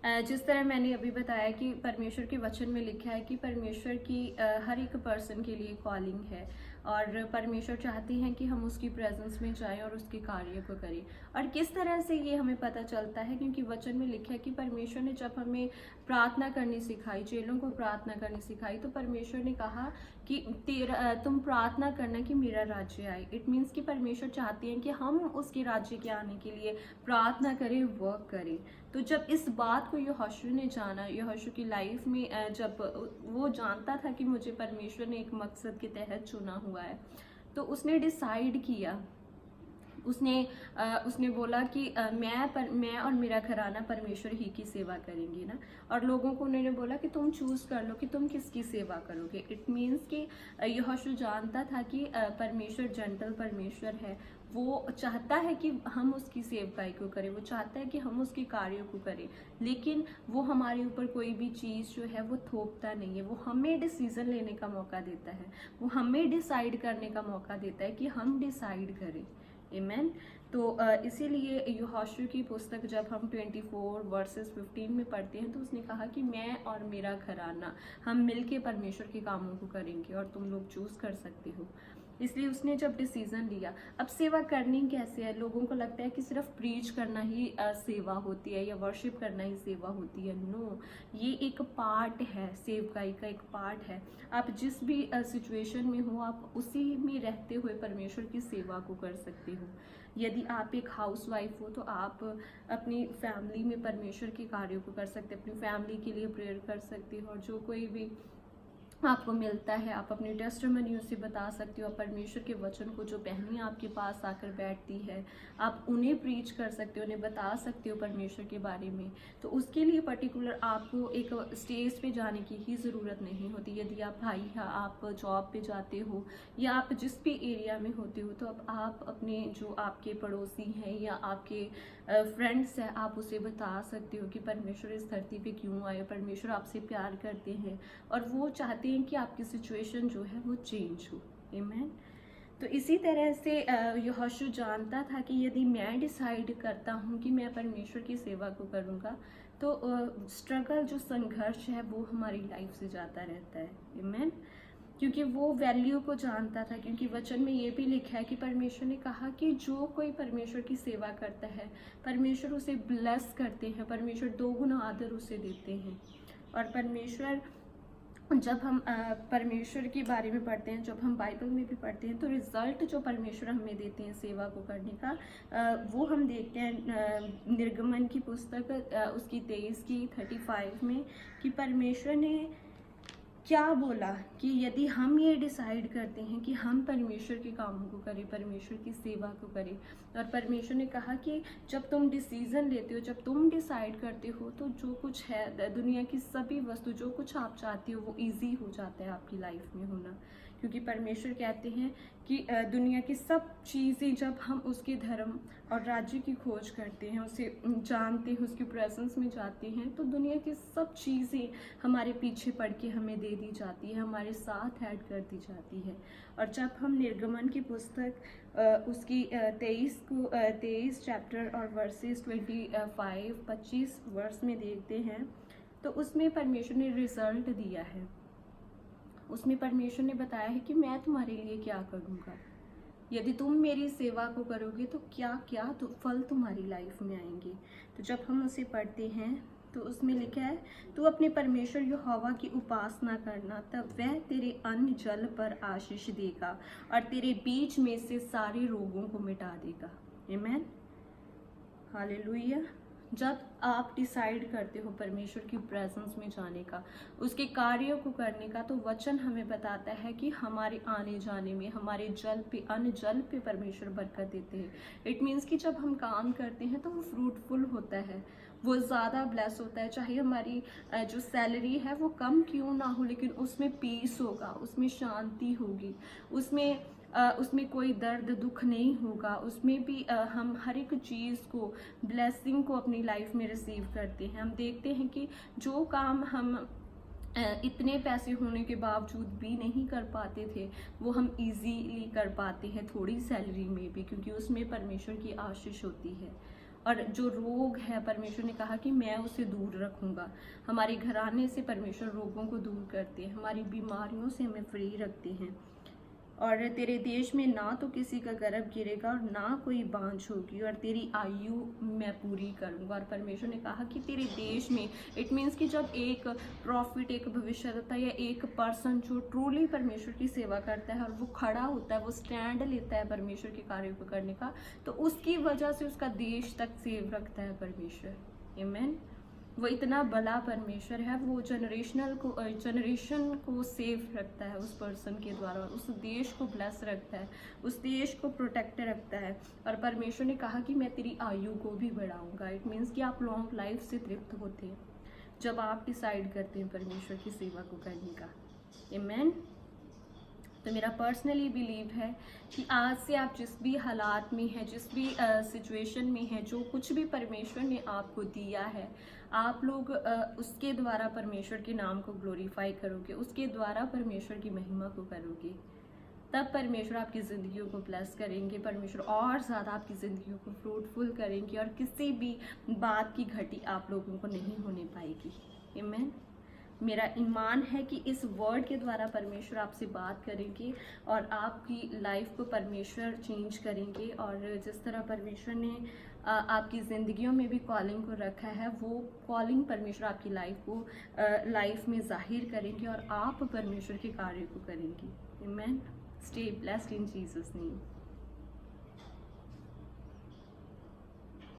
जिस तरह मैंने अभी बताया कि परमेश्वर के वचन में लिखा है कि परमेश्वर की हर एक पर्सन के लिए कॉलिंग है और परमेश्वर चाहते हैं कि हम उसकी प्रेजेंस में जाएं और उसके कार्य को करें। और किस तरह से ये हमें पता चलता है, क्योंकि वचन में लिखा है कि परमेश्वर ने जब हमें प्रार्थना करनी सिखाई, चेलों को प्रार्थना करनी सिखाई, तो परमेश्वर ने कहा कि तुम प्रार्थना करना कि मेरा राज्य आए। इट मीन्स कि परमेश्वर चाहते हैं कि हम उसके राज्य के आने के लिए प्रार्थना करें, वर्क करें। तो जब इस बात को यहोशू ने जाना, यहोशू की लाइफ में जब वो जानता था कि मुझे परमेश्वर ने एक मकसद के तहत चुना हुआ है, तो उसने डिसाइड किया, उसने बोला कि मैं और मेरा घराना परमेश्वर ही की सेवा करेंगे ना। और लोगों को उन्होंने बोला कि तुम चूज कर लो कि तुम किसकी सेवा करोगे। इट मीन्स कि यहोशू जानता था कि परमेश्वर जेंटल परमेश्वर है। वो चाहता है कि हम उसकी सेवकाई को करें, वो चाहता है कि हम उसके कार्यों को करें, लेकिन वो हमारे ऊपर कोई भी चीज़ जो है वो थोपता नहीं है। वो हमें डिसीजन लेने का मौका देता है, वो हमें डिसाइड करने का मौका देता है कि हम डिसाइड करें। आमेन। तो इसीलिए यहोशू की पुस्तक जब हम 24 वर्सेस 15 में पढ़ते हैं, तो उसने कहा कि मैं और मेरा घराना हम मिलके परमेश्वर के कामों को करेंगे और तुम लोग चूज कर सकते हो। इसलिए उसने जब डिसीजन लिया। अब सेवा करनी कैसे है? लोगों को लगता है कि सिर्फ प्रीच करना ही सेवा होती है या वर्शिप करना ही सेवा होती है। नो, ये एक पार्ट है, सेवकाई का एक पार्ट है। आप जिस भी सिचुएशन में हो, आप उसी में रहते हुए परमेश्वर की सेवा को कर सकते हो। यदि आप एक हाउसवाइफ हो तो आप अपनी फैमिली में परमेश्वर के कार्यों को कर सकते हो, अपनी फैमिली के लिए प्रेयर कर सकते हो, और जो कोई भी आपको मिलता है आप अपनी टेस्टिमनी से बता सकते हो। परमेश्वर के वचन को जो बहनें आपके पास आकर बैठती है, आप उन्हें प्रीच कर सकते हो, उन्हें बता सकते हो परमेश्वर के बारे में। तो उसके लिए पर्टिकुलर आपको एक स्टेज पे जाने की ही ज़रूरत नहीं होती। यदि आप भाई या आप जॉब पे जाते हो या आप जिस भी एरिया में होते हो, तो अब आप अपने जो आपके पड़ोसी हैं या आपके फ्रेंड्स हैं, आप उसे बता सकते हो कि परमेश्वर इस धरती पे क्यों आए, परमेश्वर आपसे प्यार करते हैं और वो चाहते हैं कि आपकी सिचुएशन जो है वो चेंज हो। आमेन। तो इसी तरह से यहोशू जानता था कि यदि मैं डिसाइड करता हूँ कि मैं परमेश्वर की सेवा को करूँगा, तो स्ट्रगल, जो संघर्ष है, वो हमारी लाइफ से जाता रहता है। आमेन। क्योंकि वो वैल्यू को जानता था, क्योंकि वचन में ये भी लिखा है कि परमेश्वर ने कहा कि जो कोई परमेश्वर की सेवा करता है, परमेश्वर उसे ब्लेस करते हैं, परमेश्वर 2 गुना आदर उसे देते हैं। और परमेश्वर, जब हम परमेश्वर के बारे में पढ़ते हैं, जब हम बाइबल में भी पढ़ते हैं, तो रिजल्ट जो परमेश्वर हमें देते हैं सेवा को करने का, वो हम देखते हैं निर्गमन की पुस्तक उसकी 23 की 35 में, कि परमेश्वर ने क्या बोला कि यदि हम ये डिसाइड करते हैं कि हम परमेश्वर के कामों को करें, परमेश्वर की सेवा को करें, और परमेश्वर ने कहा कि जब तुम डिसीजन लेते हो, जब तुम डिसाइड करते हो, तो जो कुछ है दुनिया की सभी वस्तु, जो कुछ आप चाहते हो, वो इजी हो जाता है आपकी लाइफ में होना। क्योंकि परमेश्वर कहते हैं कि दुनिया की सब चीज़ें, जब हम उसके धर्म और राज्य की खोज करते हैं, उसे जानते हैं, उसकी प्रेजेंस में जाते हैं, तो दुनिया की सब चीज़ें हमारे पीछे पड़ के हमें दे दी जाती है, हमारे साथ ऐड कर दी जाती है। और जब हम निर्गमन की पुस्तक उसकी 23 चैप्टर और वर्सेस 25 वर्स में देखते हैं, तो उसमें परमेश्वर ने रिजल्ट दिया है। उसमें परमेश्वर ने बताया है कि मैं तुम्हारे लिए क्या करूँगा, यदि तुम मेरी सेवा को करोगे तो क्या क्या तो फल तुम्हारी लाइफ में आएंगे। तो जब हम उसे पढ़ते हैं, तो उसमें लिखा है, तू अपने परमेश्वर यहोवा की उपासना करना, तब वह तेरे अन्न जल पर आशीष देगा और तेरे बीच में से सारे रोगों को मिटा देगा। आमीन, हालेलुया। जब आप डिसाइड करते हो परमेश्वर की प्रेजेंस में जाने का, उसके कार्यों को करने का, तो वचन हमें बताता है कि हमारे आने जाने में, हमारे जल पे, अन्न जल पे परमेश्वर बरकत देते हैं। इट मीन्स कि जब हम काम करते हैं तो वो फ्रूटफुल होता है, वो ज़्यादा ब्लेस होता है। चाहे हमारी जो सैलरी है वो कम क्यों ना हो, लेकिन उसमें पीस होगा, उसमें शांति होगी, उसमें कोई दर्द दुख नहीं होगा, उसमें भी हम हर एक चीज़ को, ब्लेसिंग को अपनी लाइफ में रिसीव करते हैं। हम देखते हैं कि जो काम हम इतने पैसे होने के बावजूद भी नहीं कर पाते थे, वो हम इजीली कर पाते हैं थोड़ी सैलरी में भी, क्योंकि उसमें परमेश्वर की आशीष होती है। और जो रोग है परमेश्वर ने कहा कि मैं उसे दूर रखूंगा। हमारे घराने से परमेश्वर रोगों को दूर करते हैं, हमारी बीमारियों से हमें फ्री रखते हैं। और तेरे देश में ना तो किसी का गर्भ गिरेगा और ना कोई बांझ होगी, और तेरी आयु मैं पूरी करूंगा। और परमेश्वर ने कहा कि तेरे देश में, इट मीन्स कि जब एक प्रॉफिट, एक भविष्यद्वक्ता या एक पर्सन जो ट्रूली परमेश्वर की सेवा करता है और वो खड़ा होता है, वो स्टैंड लेता है परमेश्वर के कार्यों को करने का, तो उसकी वजह से उसका देश तक सेव रखता है परमेश्वर। आमीन। वो इतना बड़ा परमेश्वर है, वो जनरेशन को सेफ रखता है उस पर्सन के द्वारा, उस देश को ब्लेस रखता है, उस देश को प्रोटेक्ट रखता है। और परमेश्वर ने कहा कि मैं तेरी आयु को भी बढ़ाऊंगा। इट मीन्स कि आप लॉन्ग लाइफ से तृप्त होते हैं जब आप डिसाइड करते हैं परमेश्वर की सेवा को करने का। आमीन। तो मेरा पर्सनली बिलीव है कि आज से आप जिस भी हालात में हैं, जिस भी सिचुएशन में हैं, जो कुछ भी परमेश्वर ने आपको दिया है, आप लोग उसके द्वारा परमेश्वर के नाम को ग्लोरीफाई करोगे, उसके द्वारा परमेश्वर की महिमा को करोगे। तब परमेश्वर आपकी ज़िंदगियों को ब्लेस करेंगे, परमेश्वर और ज़्यादा आपकी ज़िंदगियों को फ्रूटफुल करेंगे, और किसी भी बात की घटी आप लोगों को नहीं होने पाएगी। आमीन। मेरा ईमान है कि इस वर्ड के द्वारा परमेश्वर आपसे बात करेंगे और आपकी लाइफ को परमेश्वर चेंज करेंगे। और जिस तरह परमेश्वर ने आपकी ज़िंदगियों में भी कॉलिंग को रखा है, वो कॉलिंग परमेश्वर आपकी लाइफ में जाहिर करेंगे और आप परमेश्वर के कार्य को करेंगे। आमीन। Stay blessed in Jesus name.